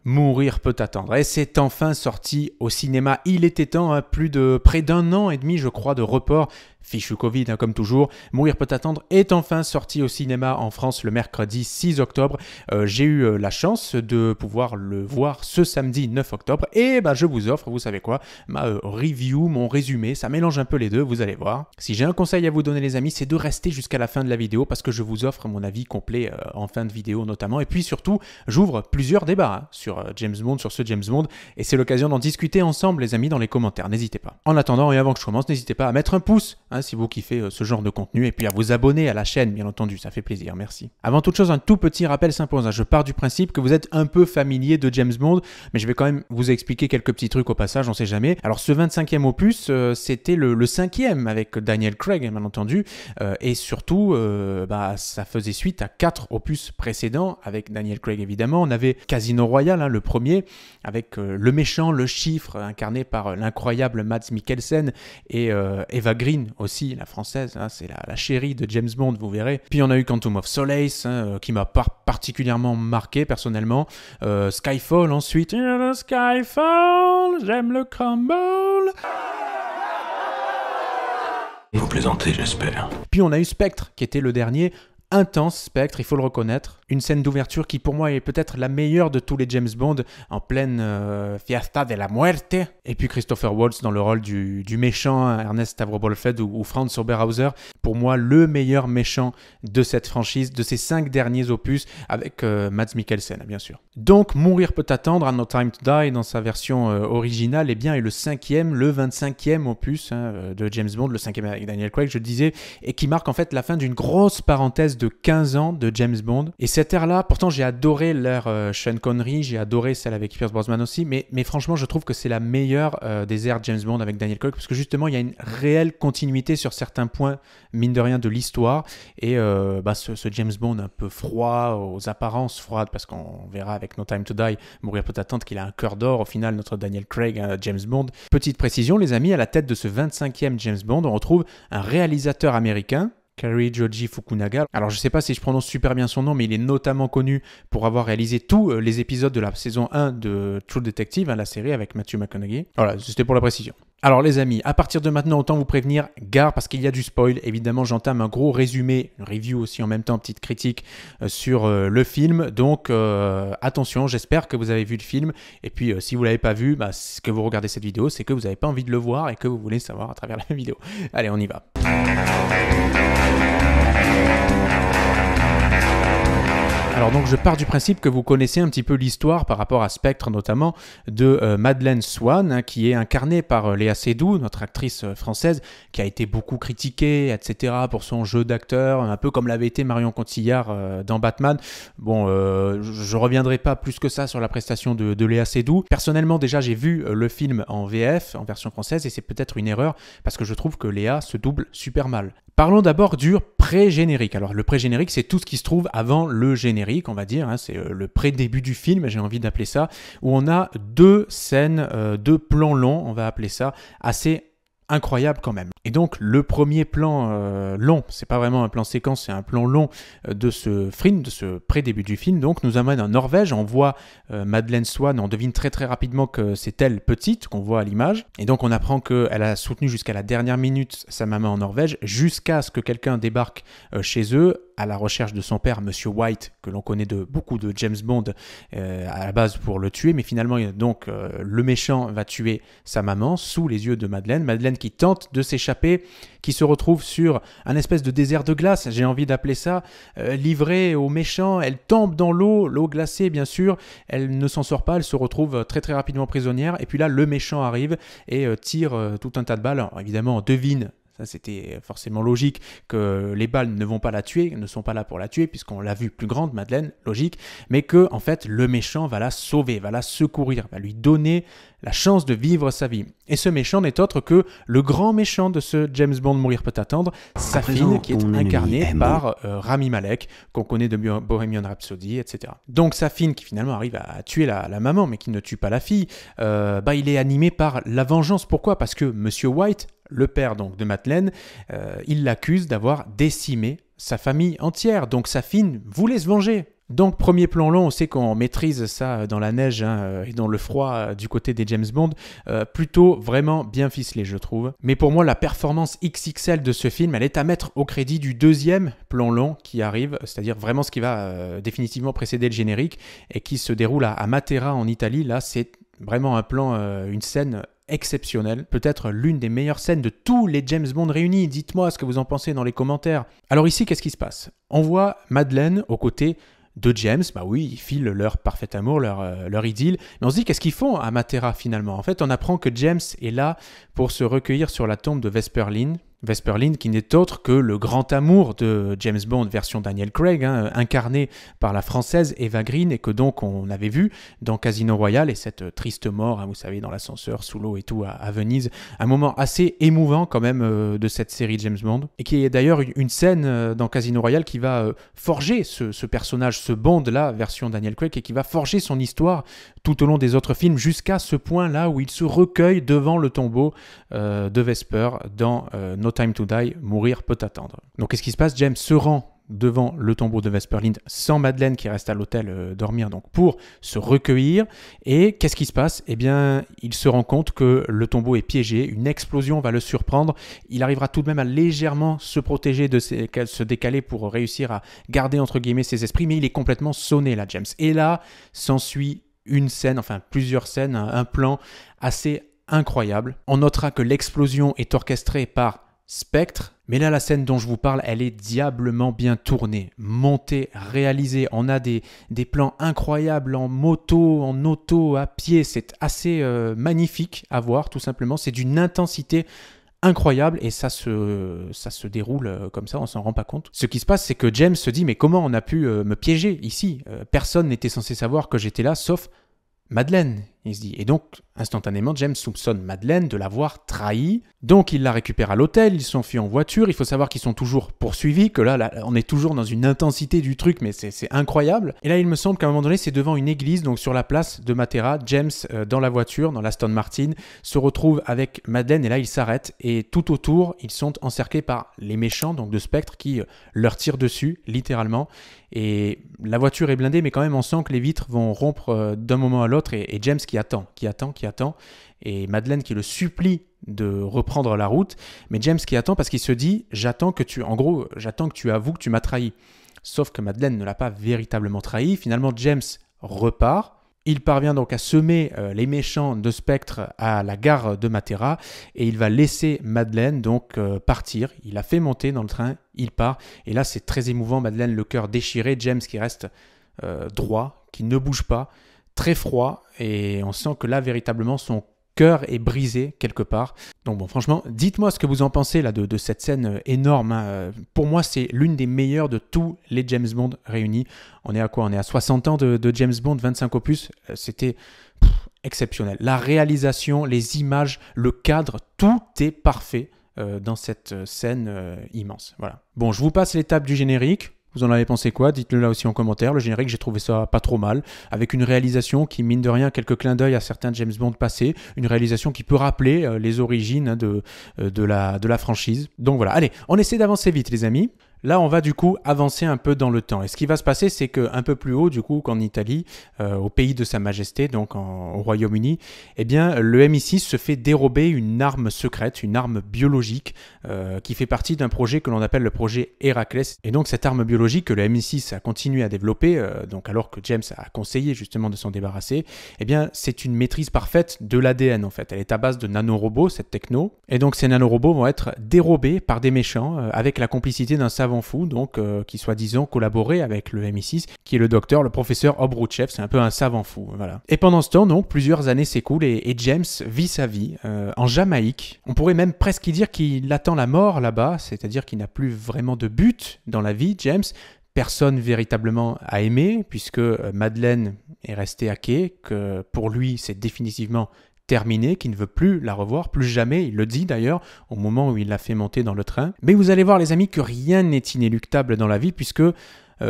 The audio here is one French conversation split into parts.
Mourir peut attendre. Et c'est enfin sorti au cinéma. Il était temps, hein, près d'un an et demi, je crois, de report. Fichu Covid, hein, comme toujours. Mourir peut attendre est enfin sorti au cinéma en France le mercredi 6 octobre. J'ai eu la chance de pouvoir le voir ce samedi 9 octobre. Et je vous offre, vous savez quoi, ma review, mon résumé. Ça mélange un peu les deux, vous allez voir. Si j'ai un conseil à vous donner, les amis, c'est de rester jusqu'à la fin de la vidéo parce que je vous offre mon avis complet en fin de vidéo notamment. Et puis surtout, j'ouvre plusieurs débats sur James Bond, sur ce James Bond. Et c'est l'occasion d'en discuter ensemble, les amis, dans les commentaires. N'hésitez pas. En attendant et avant que je commence, n'hésitez pas à mettre un pouce, hein, si vous kiffez ce genre de contenu, et puis à vous abonner à la chaîne, bien entendu, ça fait plaisir, merci. Avant toute chose, un tout petit rappel s'impose. Je pars du principe que vous êtes un peu familier de James Bond, mais je vais quand même vous expliquer quelques petits trucs au passage, on sait jamais. Alors ce 25e opus, c'était le 5e avec Daniel Craig, bien entendu, et surtout, ça faisait suite à 4 opus précédents, avec Daniel Craig évidemment. On avait Casino Royale, hein, le premier, avec le méchant, le chiffre, incarné par l'incroyable Mads Mikkelsen, et Eva Green aussi, la française, hein, c'est la chérie de James Bond, vous verrez. Puis on a eu Quantum of Solace, hein, qui m'a particulièrement marqué personnellement. Skyfall ensuite. Skyfall, j'aime le crumble. Vous plaisantez, j'espère. Puis on a eu Spectre, qui était le dernier. Intense Spectre, il faut le reconnaître. Une scène d'ouverture qui pour moi est peut-être la meilleure de tous les James Bond, en pleine Fiesta de la Muerte. Et puis Christopher Waltz dans le rôle du méchant, Ernest Stavro Blofeld ou Franz Oberhauser. Pour moi, le meilleur méchant de cette franchise, de ces 5 derniers opus, avec Mads Mikkelsen, bien sûr. Donc, Mourir peut attendre, No Time to Die, dans sa version originale, est le 5e, le 25e opus, hein, de James Bond, le 5e avec Daniel Craig, je le disais, et qui marque en fait la fin d'une grosse parenthèse de 15 ans de James Bond. Et cette ère-là, pourtant j'ai adoré l'ère Sean Connery, j'ai adoré celle avec Pierce Brosnan aussi, mais franchement je trouve que c'est la meilleure des ères James Bond avec Daniel Craig, parce que justement il y a une réelle continuité sur certains points, mine de rien, de l'histoire, et ce James Bond un peu froid, aux apparences froides, parce qu'on verra avec No Time to Die, Mourir peut attendre, qu'il a un cœur d'or, au final notre Daniel Craig, James Bond. Petite précision les amis, à la tête de ce 25e James Bond, on retrouve un réalisateur américain, Cary Joji Fukunaga. Alors je ne sais pas si je prononce super bien son nom, mais il est notamment connu pour avoir réalisé tous les épisodes de la saison 1 de True Detective, hein, la série avec Matthew McConaughey. Voilà, c'était pour la précision. Alors les amis, à partir de maintenant, autant vous prévenir, gare, parce qu'il y a du spoil. Évidemment, j'entame un gros résumé, une review aussi en même temps, petite critique sur le film. Donc attention, j'espère que vous avez vu le film. Et puis si vous ne l'avez pas vu, que vous regardez cette vidéo, c'est que vous n'avez pas envie de le voir et que vous voulez savoir à travers la vidéo. Allez, on y va. Alors donc je pars du principe que vous connaissez un petit peu l'histoire par rapport à Spectre notamment de Madeleine Swann, hein, qui est incarnée par Léa Seydoux, notre actrice française, qui a été beaucoup critiquée, etc. pour son jeu d'acteur, un peu comme l'avait été Marion Cotillard dans Batman. Bon, je reviendrai pas plus que ça sur la prestation de Léa Seydoux. Personnellement déjà j'ai vu le film en VF, en version française, et c'est peut-être une erreur parce que je trouve que Léa se double super mal. Parlons d'abord du pré-générique. Alors le pré-générique, c'est tout ce qui se trouve avant le générique, on va dire, hein, c'est le pré-début du film, j'ai envie d'appeler ça, où on a 2 scènes, 2 plans longs, on va appeler ça, assez incroyable quand même. Et donc le premier plan long, c'est pas vraiment un plan séquence, c'est un plan long de ce film, de ce pré-début du film, donc nous amène en Norvège, on voit Madeleine Swann, on devine très très rapidement que c'est elle petite, qu'on voit à l'image, et donc on apprend qu'elle a soutenu jusqu'à la dernière minute sa maman en Norvège, jusqu'à ce que quelqu'un débarque chez eux, à la recherche de son père, Monsieur White, que l'on connaît de beaucoup de James Bond à la base pour le tuer, mais finalement donc le méchant va tuer sa maman sous les yeux de Madeleine. Madeleine qui tente de s'échapper, qui se retrouve sur un espèce de désert de glace, j'ai envie d'appeler ça, livrée au méchant, elle tombe dans l'eau glacée bien sûr, elle ne s'en sort pas, elle se retrouve très très rapidement prisonnière, et puis là le méchant arrive et tire tout un tas de balles. Alors, évidemment on devine, ça c'était forcément logique, que les balles ne vont pas la tuer, ne sont pas là pour la tuer, puisqu'on l'a vue plus grande, Madeleine, logique, mais que en fait le méchant va la sauver, va la secourir, va lui donner la chance de vivre sa vie. Et ce méchant n'est autre que le grand méchant de ce James Bond Mourir peut attendre, Safin, qui est incarné par Rami Malek, qu'on connaît de Bohemian Rhapsody, etc. Donc Safin, qui finalement arrive à tuer la maman, mais qui ne tue pas la fille, il est animé par la vengeance. Pourquoi ? Parce que Monsieur White, le père donc de Madeleine, il l'accuse d'avoir décimé sa famille entière. Donc Safin voulait se venger. Donc premier plan long, on sait qu'on maîtrise ça dans la neige et dans le froid du côté des James Bond, plutôt vraiment bien ficelé je trouve. Mais pour moi la performance XXL de ce film, elle est à mettre au crédit du deuxième plan long qui arrive, c'est-à-dire vraiment ce qui va définitivement précéder le générique et qui se déroule à Matera en Italie. Là c'est vraiment un plan, une scène exceptionnelle, peut-être l'une des meilleures scènes de tous les James Bond réunis. Dites-moi ce que vous en pensez dans les commentaires. Alors ici, qu'est-ce qui se passe? On voit Madeleine aux côtés de James, bah oui, ils filent leur parfait amour, leur idylle. Mais on se dit, qu'est-ce qu'ils font à Matera finalement? En fait, on apprend que James est là pour se recueillir sur la tombe de Vesper Lynd. Vesper Lynd qui n'est autre que le grand amour de James Bond version Daniel Craig, incarné par la française Eva Green et que donc on avait vu dans Casino Royale et cette triste mort, vous savez, dans l'ascenseur sous l'eau et tout à Venise. Un moment assez émouvant quand même de cette série James Bond et qui est d'ailleurs une scène dans Casino Royale qui va forger ce personnage, ce Bond-là, version Daniel Craig, et qui va forger son histoire tout au long des autres films jusqu'à ce point-là où il se recueille devant le tombeau de Vesper dans No Time to Die, Mourir peut attendre. Donc qu'est-ce qui se passe? James se rend devant le tombeau de Vesper Lynd sans Madeleine qui reste à l'hôtel dormir donc pour se recueillir. Et qu'est-ce qui se passe? Eh bien, il se rend compte que le tombeau est piégé, une explosion va le surprendre. Il arrivera tout de même à légèrement se protéger, se décaler pour réussir à garder entre guillemets ses esprits, mais il est complètement sonné là, James. Et là, s'ensuit une scène, enfin plusieurs scènes, un plan assez incroyable. On notera que l'explosion est orchestrée par Spectre, mais là la scène dont je vous parle, elle est diablement bien tournée, montée, réalisée. On a des plans incroyables en moto, en auto, à pied. C'est assez magnifique à voir tout simplement. C'est d'une intensité incroyable et ça se déroule comme ça, on s'en rend pas compte. Ce qui se passe, c'est que James se dit mais comment on a pu me piéger ici? Personne n'était censé savoir que j'étais là sauf Madeleine, il se dit. Et donc, instantanément, James soupçonne Madeleine de l'avoir trahi. Donc, il la récupère à l'hôtel, ils s'enfuient en voiture. Il faut savoir qu'ils sont toujours poursuivis, que là, on est toujours dans une intensité du truc, mais c'est incroyable. Et là, il me semble qu'à un moment donné, c'est devant une église, donc sur la place de Matera. James, dans la voiture, dans l'Aston Martin, se retrouve avec Madeleine, et là, il s'arrête. Et tout autour, ils sont encerclés par les méchants, donc de Spectre, qui leur tirent dessus, littéralement. Et la voiture est blindée, mais quand même, on sent que les vitres vont rompre d'un moment à l'autre, et James qui attend, et Madeleine qui le supplie de reprendre la route, mais James qui attend parce qu'il se dit j'attends que tu avoues que tu m'as trahi. Sauf que Madeleine ne l'a pas véritablement trahi. Finalement, James repart. Il parvient donc à semer les méchants de Spectre à la gare de Matera et il va laisser Madeleine donc partir. Il a fait monter dans le train, il part. Et là, c'est très émouvant. Madeleine, le cœur déchiré. James qui reste droit, qui ne bouge pas, très froid. Et on sent que là, véritablement, son cœur est brisé quelque part. Donc bon, franchement, dites-moi ce que vous en pensez là de cette scène énorme. Pour moi, c'est l'une des meilleures de tous les James Bond réunis. On est à quoi? On est à 60 ans de James Bond, 25 opus. C'était exceptionnel. La réalisation, les images, le cadre, tout est parfait dans cette scène immense. Voilà. Bon, je vous passe l'étape du générique. Vous en avez pensé quoi? Dites-le là aussi en commentaire. Le générique, j'ai trouvé ça pas trop mal, avec une réalisation qui, mine de rien, quelques clins d'œil à certains James Bond passés, une réalisation qui peut rappeler les origines de la franchise. Donc voilà, allez, on essaie d'avancer vite les amis. Là, on va du coup avancer un peu dans le temps. Et ce qui va se passer, c'est qu'un peu plus haut, du coup, qu'en Italie, au pays de Sa Majesté, donc au Royaume-Uni, eh bien, le MI6 se fait dérober une arme secrète, une arme biologique, qui fait partie d'un projet que l'on appelle le projet Héraclès. Et donc, cette arme biologique que le MI6 a continué à développer, donc alors que James a conseillé justement de s'en débarrasser, eh bien, c'est une maîtrise parfaite de l'ADN, en fait. Elle est à base de nanorobots, cette techno. Et donc, ces nanorobots vont être dérobés par des méchants, avec la complicité d'un savant fou, donc qui soi-disant collaborait avec le MI6, qui est le docteur, le professeur Obrouchev, c'est un peu un savant fou, voilà. Et pendant ce temps, donc, plusieurs années s'écoulent et James vit sa vie en Jamaïque. On pourrait même presque dire qu'il attend la mort là-bas, c'est-à-dire qu'il n'a plus vraiment de but dans la vie, James. Personne véritablement a aimé, puisque Madeleine est restée à quai, que pour lui, c'est définitivement terminé, qui ne veut plus la revoir, plus jamais, il le dit d'ailleurs au moment où il l'a fait monter dans le train. Mais vous allez voir les amis que rien n'est inéluctable dans la vie puisque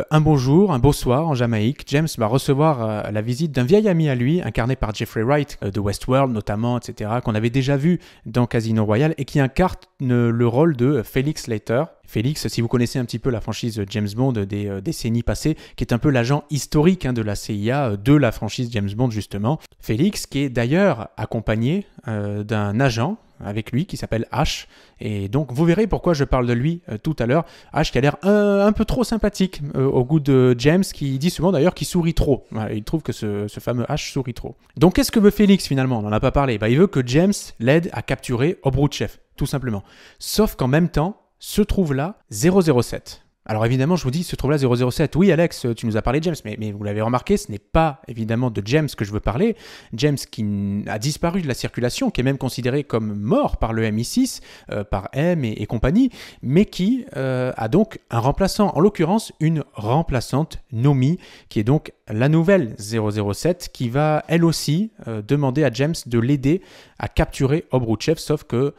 Un beau jour, un beau soir en Jamaïque, James va recevoir la visite d'un vieil ami à lui, incarné par Jeffrey Wright de Westworld notamment, etc., qu'on avait déjà vu dans Casino Royale et qui incarne le rôle de Felix Leiter. Felix, si vous connaissez un petit peu la franchise James Bond des décennies passées, qui est un peu l'agent historique de la CIA, de la franchise James Bond justement. Felix qui est d'ailleurs accompagné d'un agent avec lui qui s'appelle Ash, et donc vous verrez pourquoi je parle de lui tout à l'heure. Ash qui a l'air un peu trop sympathique au goût de James, qui dit souvent d'ailleurs qu'il sourit trop. Voilà, il trouve que ce fameux Ash sourit trop. Donc qu'est-ce que veut Felix finalement? On n'en a pas parlé. Il veut que James l'aide à capturer Obrouchev, tout simplement. Sauf qu'en même temps, se trouve là 007. Alors évidemment, je vous dis, se trouve là 007. Oui, Alex, tu nous as parlé de James, mais vous l'avez remarqué, ce n'est pas évidemment de James que je veux parler. James qui a disparu de la circulation, qui est même considéré comme mort par le MI6, par M et compagnie, mais qui a donc un remplaçant, en l'occurrence une remplaçante, Nomi, qui est donc la nouvelle 007, qui va elle aussi demander à James de l'aider à capturer Obrouchev, sauf que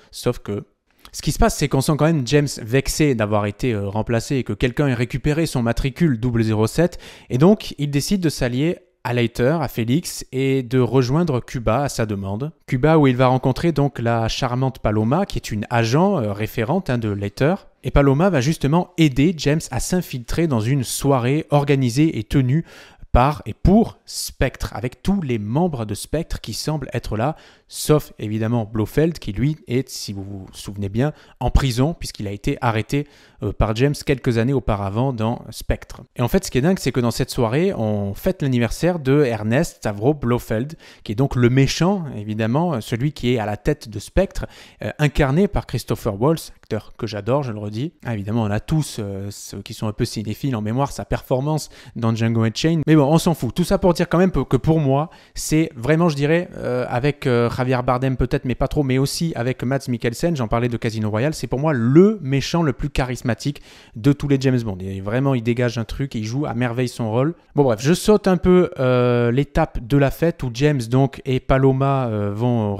ce qui se passe, c'est qu'on sent quand même James vexé d'avoir été remplacé et que quelqu'un ait récupéré son matricule 007, et donc il décide de s'allier à Leiter, à Félix, et de rejoindre Cuba à sa demande. Cuba où il va rencontrer donc la charmante Paloma, qui est une agent référente de Leiter. Et Paloma va justement aider James à s'infiltrer dans une soirée organisée et tenue par et pour Spectre, avec tous les membres de Spectre qui semblent être là, sauf évidemment Blofeld qui lui est, si vous vous souvenez bien, en prison puisqu'il a été arrêté par James quelques années auparavant dans Spectre. Et en fait, ce qui est dingue, c'est que dans cette soirée, on fête l'anniversaire de Ernest Stavro Blofeld, qui est donc le méchant, évidemment, celui qui est à la tête de Spectre, incarné par Christopher Waltz, acteur que j'adore, je le redis. Ah, évidemment, on a tous, ceux qui sont un peu cinéphiles en mémoire, sa performance dans Django Unchained. Mais bon, on s'en fout. Tout ça pour dire quand même que pour moi, c'est vraiment, je dirais, avec Javier Bardem peut-être, mais pas trop, mais aussi avec Mads Mikkelsen, j'en parlais de Casino Royale, c'est pour moi le méchant le plus charismatique de tous les James Bond. Il dégage un truc et il joue à merveille son rôle. Bon bref, je saute un peu l'étape de la fête où James donc et Paloma vont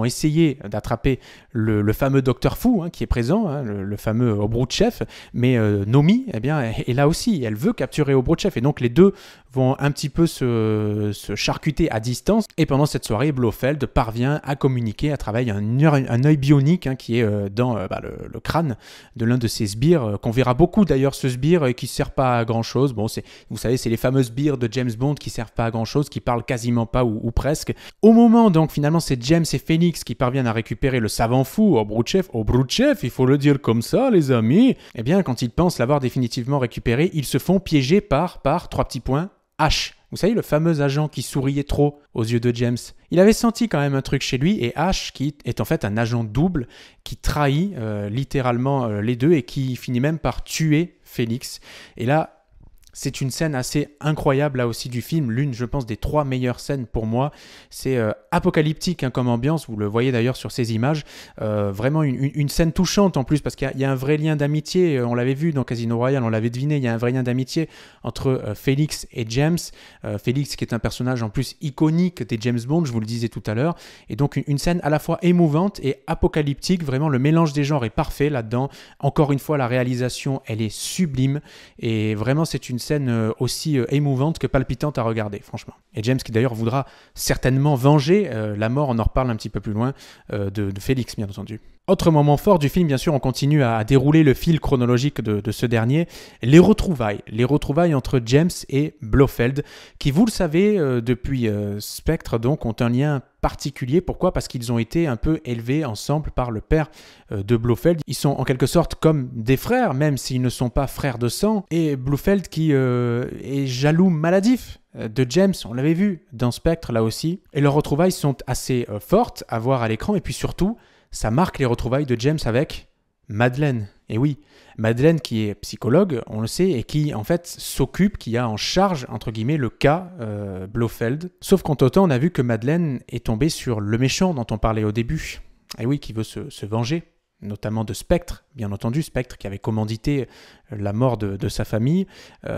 essayer d'attraper le fameux Docteur Fou qui est présent, le fameux Obrouchev, mais Nomi, eh bien, est là aussi, elle veut capturer Obrouchev, et donc les deux vont un petit peu se charcuter à distance, et pendant cette soirée, Blofeld parvient à communiquer à travers un œil bionique qui est dans le crâne de l'un de ces sbires, qu'on verra beaucoup d'ailleurs, ce sbire qui ne sert pas à grand chose. Bon, vous savez, c'est les fameux sbires de James Bond qui ne servent pas à grand chose, qui parlent quasiment pas ou presque. Au moment donc finalement c'est James et Phoenix qui parviennent à récupérer le savant fou Obrouchev, il faut le dire comme ça les amis, eh bien quand ils pensent l'avoir définitivement récupéré, ils se font piéger par 3 petits points, H. Vous savez, le fameux agent qui souriait trop aux yeux de James. Il avait senti quand même un truc chez lui, et H, qui est en fait un agent double, qui trahit littéralement les deux et qui finit même par tuer Félix. Et là, c'est une scène assez incroyable là aussi du film, l'une je pense des 3 meilleures scènes pour moi. C'est apocalyptique comme ambiance, vous le voyez d'ailleurs sur ces images, vraiment une scène touchante en plus parce qu'il y a un vrai lien d'amitié, on l'avait vu dans Casino Royale, on l'avait deviné, il y a un vrai lien d'amitié entre Félix et James. Félix qui est un personnage en plus iconique des James Bond, je vous le disais tout à l'heure, et donc une scène à la fois émouvante et apocalyptique, vraiment le mélange des genres est parfait là-dedans. Encore une fois, la réalisation elle est sublime et vraiment c'est une scène aussi émouvante que palpitante à regarder, franchement. Et James qui d'ailleurs voudra certainement venger la mort, on en reparle un petit peu plus loin, de Félix, bien entendu. Autre moment fort du film, bien sûr, on continue à dérouler le fil chronologique de ce dernier, les retrouvailles entre James et Blofeld, qui, vous le savez, depuis Spectre, donc, ont un lien particulier. Pourquoi ? Parce qu'ils ont été un peu élevés ensemble par le père de Blofeld. Ils sont en quelque sorte comme des frères, même s'ils ne sont pas frères de sang. Et Blofeld qui est jaloux maladif de James, on l'avait vu dans Spectre là aussi. Et leurs retrouvailles sont assez fortes à voir à l'écran, et puis surtout, ça marque les retrouvailles de James avec Madeleine. Et oui, Madeleine qui est psychologue, on le sait, et qui en fait s'occupe, qui a en charge, entre guillemets, le cas Blofeld. Sauf qu'entre-temps, on a vu que Madeleine est tombée sur le méchant dont on parlait au début. Et oui, qui veut se venger, notamment de Spectre, bien entendu, Spectre qui avait commandité la mort de sa famille.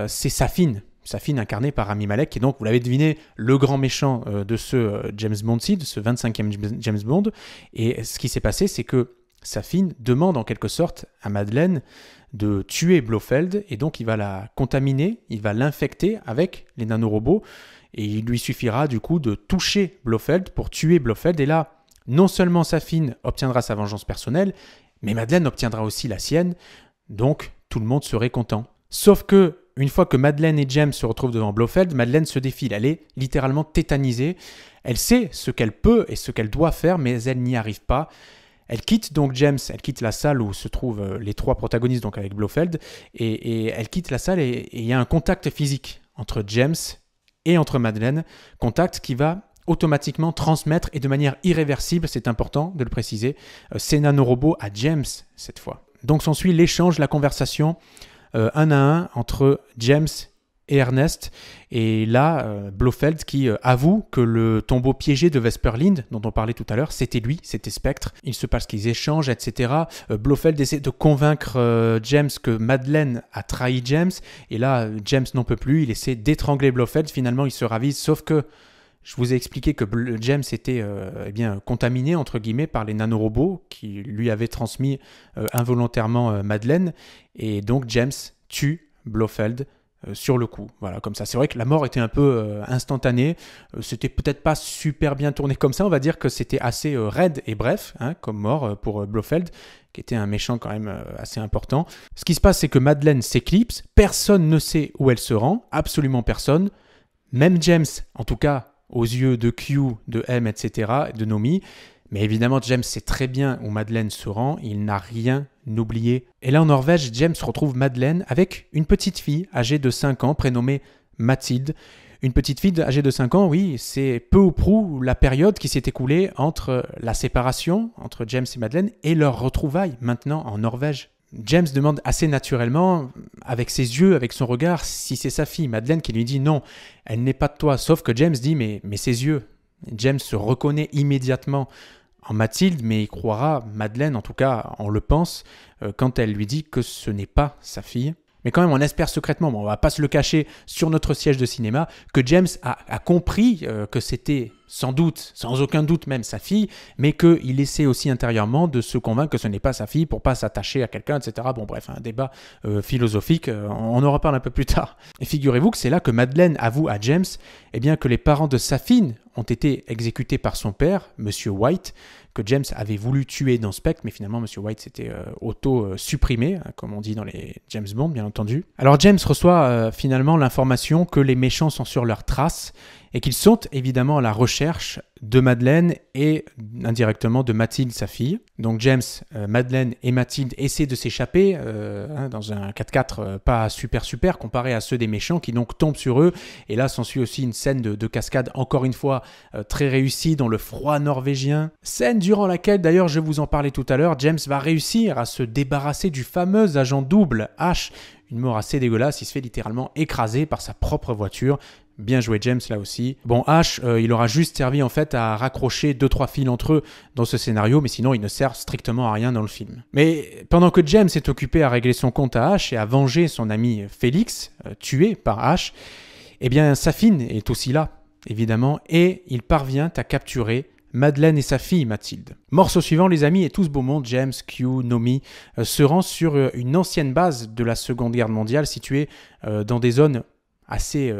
C'est Safin incarnée par Rami Malek, qui est donc, vous l'avez deviné, le grand méchant de ce James Bond-ci, de ce 25e James Bond. Et ce qui s'est passé, c'est que Safin demande en quelque sorte à Madeleine de tuer Blofeld et donc il va la contaminer, il va l'infecter avec les nanorobots et il lui suffira du coup de toucher Blofeld pour tuer Blofeld et là, non seulement Safin obtiendra sa vengeance personnelle, mais Madeleine obtiendra aussi la sienne, donc tout le monde serait content. Sauf que, une fois que Madeleine et James se retrouvent devant Blofeld, Madeleine se défile, elle est littéralement tétanisée, elle sait ce qu'elle peut et ce qu'elle doit faire, mais elle n'y arrive pas. Elle quitte donc James, elle quitte la salle où se trouvent les trois protagonistes, donc avec Blofeld, et elle quitte la salle et il y a un contact physique entre James et entre Madeleine, contact qui va automatiquement transmettre et de manière irréversible, c'est important de le préciser, ces nanorobots à James cette fois. Donc s'ensuit l'échange, la conversation un à un entre James et Ernest, et là, Blofeld qui avoue que le tombeau piégé de Vesperlind, dont on parlait tout à l'heure, c'était lui, c'était Spectre. Il se passe qu'ils échangent, etc. Blofeld essaie de convaincre James que Madeleine a trahi James, et là, James n'en peut plus, il essaie d'étrangler Blofeld, finalement il se ravise, sauf que je vous ai expliqué que James était contaminé, entre guillemets, par les nanorobots qui lui avaient transmis involontairement Madeleine, et donc James tue Blofeld sur le coup. Voilà, comme ça. C'est vrai que la mort était un peu instantanée. C'était peut-être pas super bien tourné comme ça. On va dire que c'était assez raide et bref, comme mort pour Blofeld, qui était un méchant quand même assez important. Ce qui se passe, c'est que Madeleine s'éclipse. Personne ne sait où elle se rend. Absolument personne. Même James, en tout cas, aux yeux de Q, de M, etc., de Nomi. Mais évidemment, James sait très bien où Madeleine se rend, il n'a rien oublié. Et là, en Norvège, James retrouve Madeleine avec une petite fille âgée de 5 ans, prénommée Mathilde. Une petite fille âgée de 5 ans, oui, c'est peu ou prou la période qui s'est écoulée entre la séparation entre James et Madeleine et leur retrouvaille maintenant en Norvège. James demande assez naturellement, avec ses yeux, avec son regard, si c'est sa fille. Madeleine qui lui dit non, elle n'est pas de toi. Sauf que James dit mais ses yeux. James se reconnaît immédiatement en Mathilde, mais il croira Madeleine, en tout cas on le pense, quand elle lui dit que ce n'est pas sa fille. Mais quand même, on espère secrètement, on ne va pas se le cacher sur notre siège de cinéma, que James a compris que c'était sans doute, sans aucun doute même sa fille, mais qu'il essaie aussi intérieurement de se convaincre que ce n'est pas sa fille pour ne pas s'attacher à quelqu'un, etc. Bon bref, un débat philosophique, on en reparle un peu plus tard. Et figurez-vous que c'est là que Madeleine avoue à James que les parents de Safin ont été exécutés par son père, Monsieur White, que James avait voulu tuer dans Spectre, mais finalement Monsieur White s'était auto-supprimé, comme on dit dans les James Bond, bien entendu. Alors James reçoit finalement l'information que les méchants sont sur leurs traces et qu'ils sont évidemment à la recherche de Madeleine et indirectement de Mathilde, sa fille. Donc James, Madeleine et Mathilde essaient de s'échapper dans un 4x4 pas super comparé à ceux des méchants qui donc tombent sur eux. Et là s'ensuit aussi une scène de cascade, encore une fois très réussie dans le froid norvégien. Scène durant laquelle, d'ailleurs je vous en parlais tout à l'heure, James va réussir à se débarrasser du fameux agent double H. Une mort assez dégueulasse, il se fait littéralement écraser par sa propre voiture. Bien joué James là aussi. Bon, H, il aura juste servi en fait à raccrocher 2-3 fils entre eux dans ce scénario, mais sinon il ne sert strictement à rien dans le film. Mais pendant que James est occupé à régler son compte à H et à venger son ami Félix, tué par H, Safin est aussi là, évidemment, et il parvient à capturer Madeleine et sa fille Mathilde. Morceau suivant, les amis, et tout ce beau monde, James, Q, Nomi, se rend sur une ancienne base de la Seconde Guerre mondiale située dans des zones assez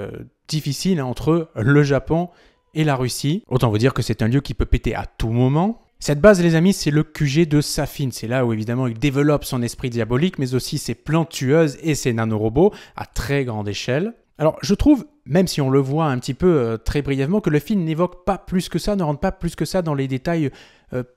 difficiles entre le Japon et la Russie. Autant vous dire que c'est un lieu qui peut péter à tout moment. Cette base, les amis, c'est le QG de Safin. C'est là où, évidemment, il développe son esprit diabolique, mais aussi ses plantes tueuses et ses nanorobots à très grande échelle. Alors, je trouve, même si on le voit un petit peu très brièvement, que le film n'évoque pas plus que ça, ne rentre pas plus que ça dans les détails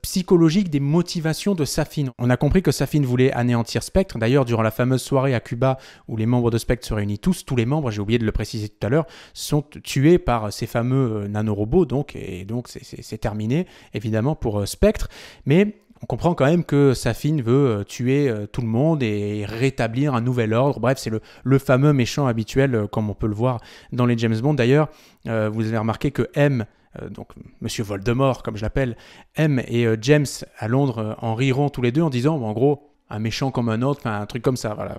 psychologiques des motivations de Safin. On a compris que Safin voulait anéantir Spectre. D'ailleurs, durant la fameuse soirée à Cuba où les membres de Spectre se réunissent tous les membres, j'ai oublié de le préciser tout à l'heure, sont tués par ces fameux nanorobots. Et donc, c'est terminé, évidemment, pour Spectre. Mais on comprend quand même que Safin veut tuer tout le monde et rétablir un nouvel ordre. Bref, c'est le fameux méchant habituel, comme on peut le voir dans les James Bond. D'ailleurs, vous avez remarqué que M, donc Monsieur Voldemort, comme je l'appelle, M et James à Londres en riront tous les deux en disant, en gros, un méchant comme un autre, un truc comme ça, voilà,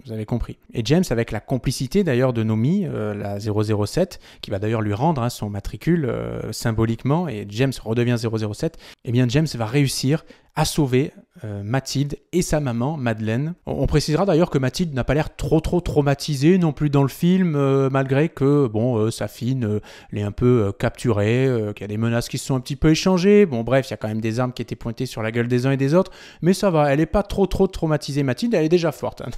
vous avez compris. Et James, avec la complicité d'ailleurs de Nomi, la 007, qui va d'ailleurs lui rendre son matricule symboliquement, et James redevient 007, James va réussir a sauvé Mathilde et sa maman, Madeleine. On précisera d'ailleurs que Mathilde n'a pas l'air trop traumatisée non plus dans le film, malgré que sa fille l'ait un peu capturée, qu'il y a des menaces qui se sont un petit peu échangées. Bon bref, il y a quand même des armes qui étaient pointées sur la gueule des uns et des autres, mais ça va, elle n'est pas trop traumatisée Mathilde, elle est déjà forte. Hein.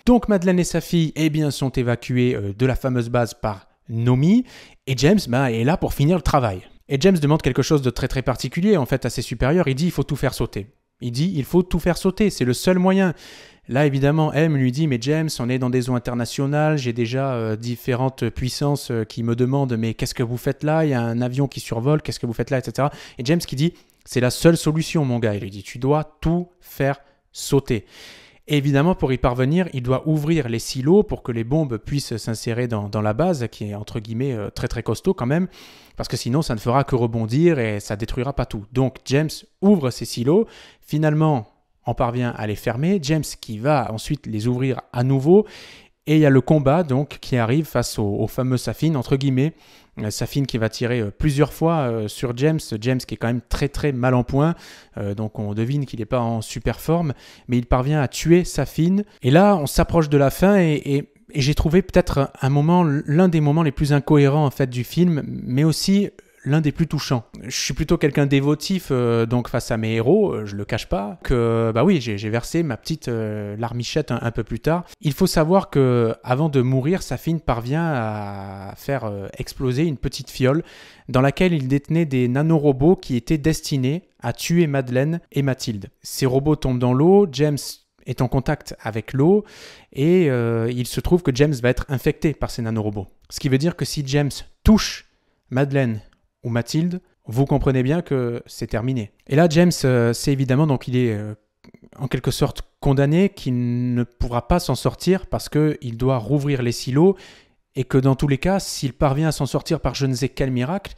Donc Madeleine et sa fille sont évacuées de la fameuse base par Nomi, et James est là pour finir le travail. Et James demande quelque chose de très particulier en fait à ses supérieurs, il dit il faut tout faire sauter. Il faut tout faire sauter, c'est le seul moyen. Là évidemment M lui dit mais James, on est dans des eaux internationales, j'ai déjà différentes puissances qui me demandent mais qu'est-ce que vous faites là, il y a un avion qui survole, qu'est-ce que vous faites là, etc. Et James qui dit c'est la seule solution mon gars, il lui dit tu dois tout faire sauter. Et évidemment, pour y parvenir, il doit ouvrir les silos pour que les bombes puissent s'insérer dans la base, qui est entre guillemets très costaud quand même, parce que sinon ça ne fera que rebondir et ça détruira pas tout. Donc James ouvre ces silos, finalement on parvient à les fermer, James qui va ensuite les ouvrir à nouveau, et il y a le combat donc qui arrive face au fameux Safin, entre guillemets, Safin qui va tirer plusieurs fois sur James qui est quand même très mal en point, donc on devine qu'il n'est pas en super forme, mais il parvient à tuer Safin. Et là on s'approche de la fin et j'ai trouvé peut-être l'un des moments les plus incohérents en fait du film, mais aussi l'un des plus touchants. Je suis plutôt quelqu'un d'émotif donc face à mes héros, je le cache pas, que oui, j'ai versé ma petite larmichette un peu plus tard. Il faut savoir que avant de mourir, Safin parvient à faire exploser une petite fiole dans laquelle il détenait des nanorobots qui étaient destinés à tuer Madeleine et Mathilde. Ces robots tombent dans l'eau, James est en contact avec l'eau et il se trouve que James va être infecté par ces nanorobots. Ce qui veut dire que si James touche Madeleine ou Mathilde, vous comprenez bien que c'est terminé. Et là, James, c'est évidemment, donc il est en quelque sorte condamné, qu'il ne pourra pas s'en sortir parce qu'il doit rouvrir les silos et que dans tous les cas, s'il parvient à s'en sortir par je ne sais quel miracle,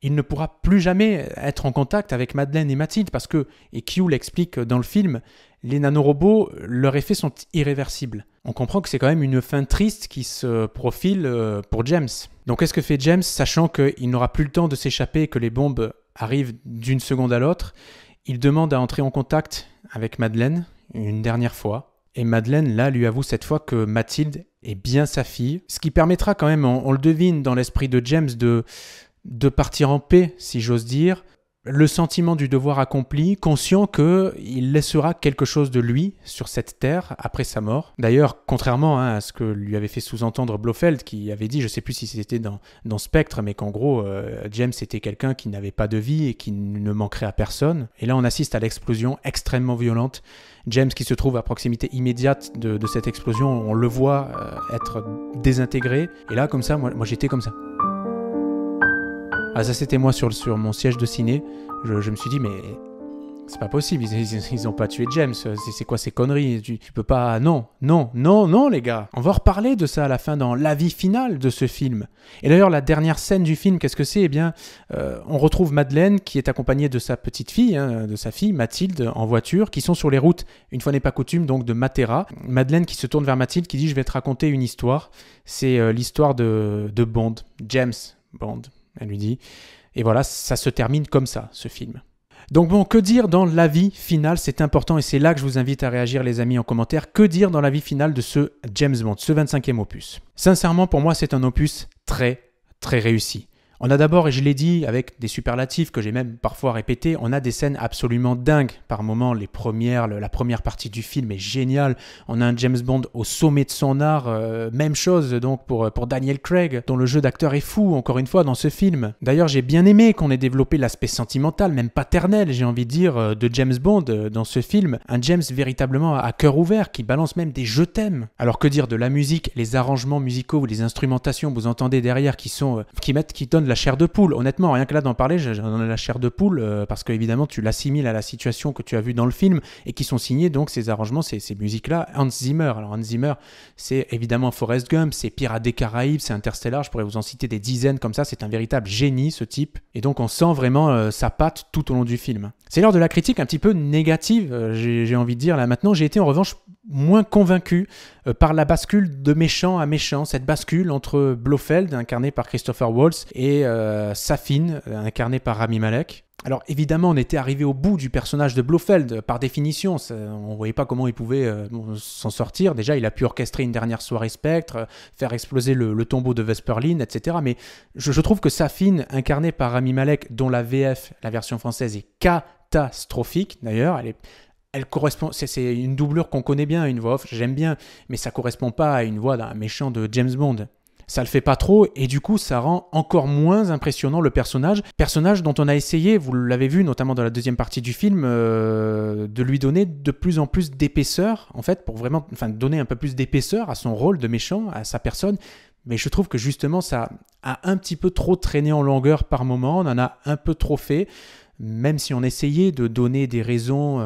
il ne pourra plus jamais être en contact avec Madeleine et Mathilde parce que, et Q l'explique dans le film, les nanorobots, leurs effets sont irréversibles. On comprend que c'est quand même une fin triste qui se profile pour James. Donc qu'est-ce que fait James, sachant qu'il n'aura plus le temps de s'échapper et que les bombes arrivent d'une seconde à l'autre? Il demande à entrer en contact avec Madeleine une dernière fois. Et Madeleine, là, lui avoue cette fois que Mathilde est bien sa fille. Ce qui permettra quand même, on le devine dans l'esprit de James, de partir en paix, si j'ose dire. Le sentiment du devoir accompli, conscient qu'il laissera quelque chose de lui sur cette terre après sa mort. D'ailleurs, contrairement à ce que lui avait fait sous-entendre Blofeld, qui avait dit, je ne sais plus si c'était dans Spectre, mais qu'en gros, James était quelqu'un qui n'avait pas de vie et qui ne manquerait à personne. Et là, on assiste à l'explosion extrêmement violente. James qui se trouve à proximité immédiate de cette explosion, on le voit être désintégré. Et là, comme ça, moi j'étais comme ça. Ah, ça c'était moi sur mon siège de ciné, je me suis dit mais c'est pas possible, ils ont pas tué James, c'est quoi ces conneries, tu peux pas, non les gars. On va reparler de ça à la fin dans l'avis final de ce film. Et d'ailleurs la dernière scène du film, qu'est-ce que c'est? Eh bien on retrouve Madeleine qui est accompagnée de sa petite fille, de sa fille Mathilde en voiture, qui sont sur les routes, une fois n'est pas coutume, donc de Matera. Madeleine qui se tourne vers Mathilde qui dit je vais te raconter une histoire, c'est l'histoire de Bond, James Bond. Elle lui dit, et voilà, ça se termine comme ça, ce film. Donc bon, que dire dans l'avis final? C'est important et c'est là que je vous invite à réagir les amis en commentaire. Que dire dans l'avis final de ce James Bond, ce 25e opus? Sincèrement, pour moi, c'est un opus très réussi. On a d'abord, et je l'ai dit avec des superlatifs que j'ai même parfois répétés, on a des scènes absolument dingues. Par moments, la première partie du film est géniale. On a un James Bond au sommet de son art. Même chose donc pour Daniel Craig, dont le jeu d'acteur est fou, encore une fois, dans ce film. D'ailleurs, j'ai bien aimé qu'on ait développé l'aspect sentimental, même paternel, j'ai envie de dire, de James Bond dans ce film. Un James véritablement à cœur ouvert, qui balance même des je t'aime. Alors que dire de la musique, les arrangements musicaux ou les instrumentations, vous entendez derrière, qui donnent la chair de poule. Honnêtement, rien que là d'en parler, j'en ai la chair de poule parce que évidemment tu l'assimiles à la situation que tu as vue dans le film et qui sont signés donc ces arrangements, ces musiques-là, Hans Zimmer. Alors Hans Zimmer, c'est évidemment Forrest Gump, c'est Pirates des Caraïbes, c'est Interstellar, je pourrais vous en citer des dizaines comme ça, c'est un véritable génie ce type. Et donc on sent vraiment sa patte tout au long du film. C'est l'heure de la critique un petit peu négative, j'ai envie de dire là maintenant. J'ai été en revanche moins convaincu par la bascule de méchant à méchant, cette bascule entre Blofeld, incarné par Christopher Waltz, et Safin, incarné par Rami Malek. Alors évidemment, on était arrivé au bout du personnage de Blofeld, par définition, on ne voyait pas comment il pouvait s'en sortir. Déjà, il a pu orchestrer une dernière soirée Spectre, faire exploser le tombeau de Vesper Lynd, etc. Mais je trouve que Safin, incarné par Rami Malek, dont la VF, la version française, est catastrophique d'ailleurs, elle correspond, c'est une doublure qu'on connaît bien, une voix off, j'aime bien, mais ça correspond pas à une voix d'un méchant de James Bond. Ça le fait pas trop et du coup ça rend encore moins impressionnant le personnage dont on a essayé, vous l'avez vu notamment dans la deuxième partie du film, de lui donner de plus en plus d'épaisseur en fait, pour vraiment donner un peu plus d'épaisseur à son rôle de méchant, à sa personne. Mais je trouve que justement ça a un petit peu trop traîné en longueur par moment, on en a un peu trop fait. Même si on essayait de donner des raisons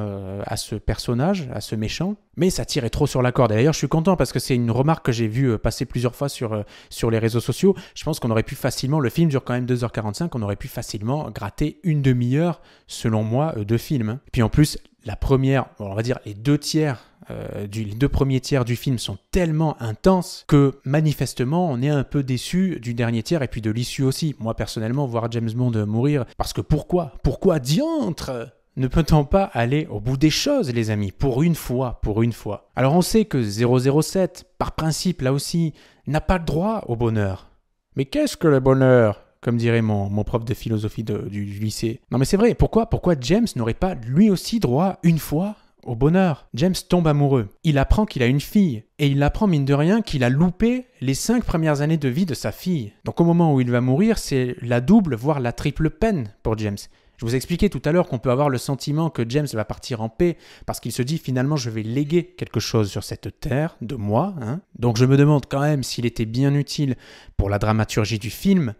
à ce personnage, à ce méchant, mais ça tirait trop sur la corde. Et d'ailleurs, je suis content parce que c'est une remarque que j'ai vue passer plusieurs fois sur les réseaux sociaux. Je pense qu'on aurait pu facilement, le film dure quand même 2h45, on aurait pu facilement gratter une demi-heure, selon moi, de film. Puis en plus, la première, on va dire les deux premiers tiers du film sont tellement intenses que manifestement on est un peu déçu du dernier tiers et puis de l'issue aussi. Moi personnellement, voir James Bond mourir, parce que pourquoi diantre ne peut-on pas aller au bout des choses, les amis, pour une fois. Alors on sait que 007, par principe là aussi, n'a pas le droit au bonheur. Mais qu'est-ce que le bonheur ? Comme dirait mon prof de philosophie du lycée. Non mais c'est vrai, pourquoi James n'aurait pas lui aussi droit une fois au bonheur? James tombe amoureux, il apprend qu'il a une fille, et il apprend mine de rien qu'il a loupé les 5 premières années de vie de sa fille. Donc au moment où il va mourir, c'est la double, voire la triple peine pour James. Je vous ai expliqué tout à l'heure qu'on peut avoir le sentiment que James va partir en paix parce qu'il se dit finalement je vais léguer quelque chose sur cette terre, de moi. Donc je me demande quand même s'il était bien utile pour la dramaturgie du film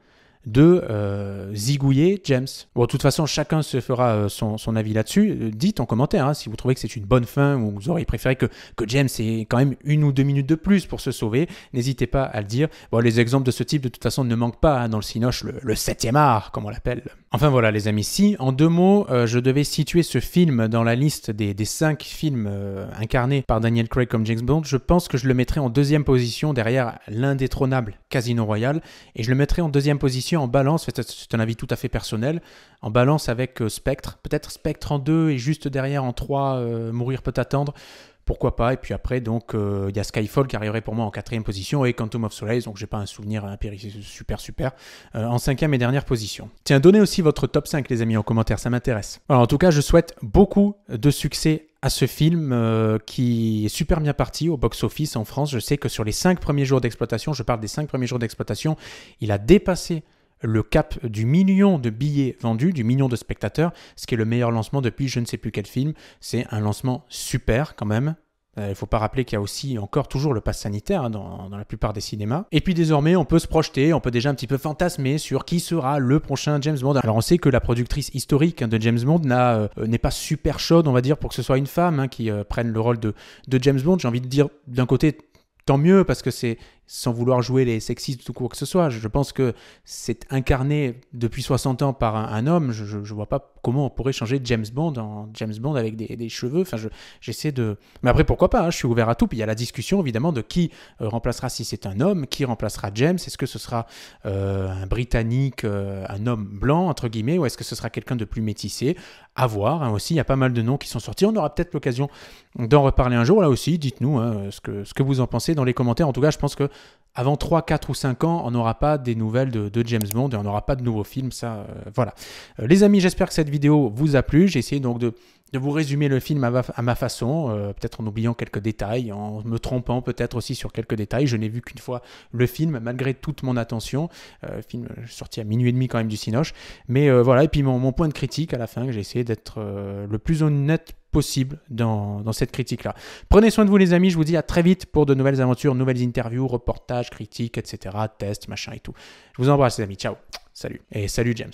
de zigouiller James. Bon, de toute façon, chacun se fera son avis là-dessus. Dites en commentaire si vous trouvez que c'est une bonne fin ou vous auriez préféré que James ait quand même 1 ou 2 minutes de plus pour se sauver. N'hésitez pas à le dire. Bon, les exemples de ce type, de toute façon, ne manquent pas dans le cinoche, le 7e art, comme on l'appelle. Enfin voilà, les amis. Si, en 2 mots, je devais situer ce film dans la liste des 5 films incarnés par Daniel Craig comme James Bond, je pense que je le mettrais en 2e position derrière l'indétrônable Casino Royale, et je le mettrais en 2e position en balance, c'est un avis tout à fait personnel, en balance avec Spectre, peut-être Spectre en 2 et juste derrière en 3, Mourir peut attendre, pourquoi pas, et puis après donc il y a Skyfall qui arriverait pour moi en 4e position et Quantum of Solace, donc j'ai pas un souvenir super, en 5e et dernière position. Tiens, donnez aussi votre top 5 les amis en commentaire, ça m'intéresse. Alors, en tout cas, je souhaite beaucoup de succès à ce film qui est super bien parti au box-office en France. Je sais que sur les 5 premiers jours d'exploitation, je parle des 5 premiers jours d'exploitation, il a dépassé le cap du million de billets vendus, du million de spectateurs, ce qui est le meilleur lancement depuis je ne sais plus quel film. C'est un lancement super quand même. Il ne faut pas rappeler qu'il y a aussi encore toujours le pass sanitaire dans la plupart des cinémas. Et puis désormais, on peut se projeter, on peut déjà un petit peu fantasmer sur qui sera le prochain James Bond. Alors on sait que la productrice historique de James Bond n'est pas super chaude, on va dire, pour que ce soit une femme qui prenne le rôle de James Bond. J'ai envie de dire d'un côté, tant mieux, parce que c'est, sans vouloir jouer les sexistes ou quoi que ce soit, je pense que c'est incarné depuis 60 ans par un homme. Je vois pas comment on pourrait changer James Bond en James Bond avec des cheveux. Enfin, j'essaie de... Mais après, pourquoi pas, je suis ouvert à tout. Puis il y a la discussion, évidemment, de qui remplacera, si c'est un homme, qui remplacera James. Est-ce que ce sera un Britannique, un homme blanc, entre guillemets, ou est-ce que ce sera quelqu'un de plus métissé? À voir, aussi, il y a pas mal de noms qui sont sortis. On aura peut-être l'occasion d'en reparler un jour. Là aussi, dites-nous ce que vous en pensez dans les commentaires. En tout cas, je pense que avant 3, 4 ou 5 ans, on n'aura pas des nouvelles de James Bond et on n'aura pas de nouveaux films, ça, voilà. Les amis, j'espère que cette vidéo vous a plu. J'ai essayé donc de vous résumer le film à ma façon, peut-être en oubliant quelques détails, en me trompant peut-être aussi sur quelques détails. Je n'ai vu qu'une fois le film, malgré toute mon attention. Film sorti à 00h30 quand même du Cinoche. Mais voilà, et puis mon point de critique à la fin, que j'ai essayé d'être le plus honnête possible dans cette critique-là. Prenez soin de vous les amis, je vous dis à très vite pour de nouvelles aventures, nouvelles interviews, reportages, critiques, etc., tests, machin et tout. Je vous embrasse les amis, ciao, salut. Et salut James.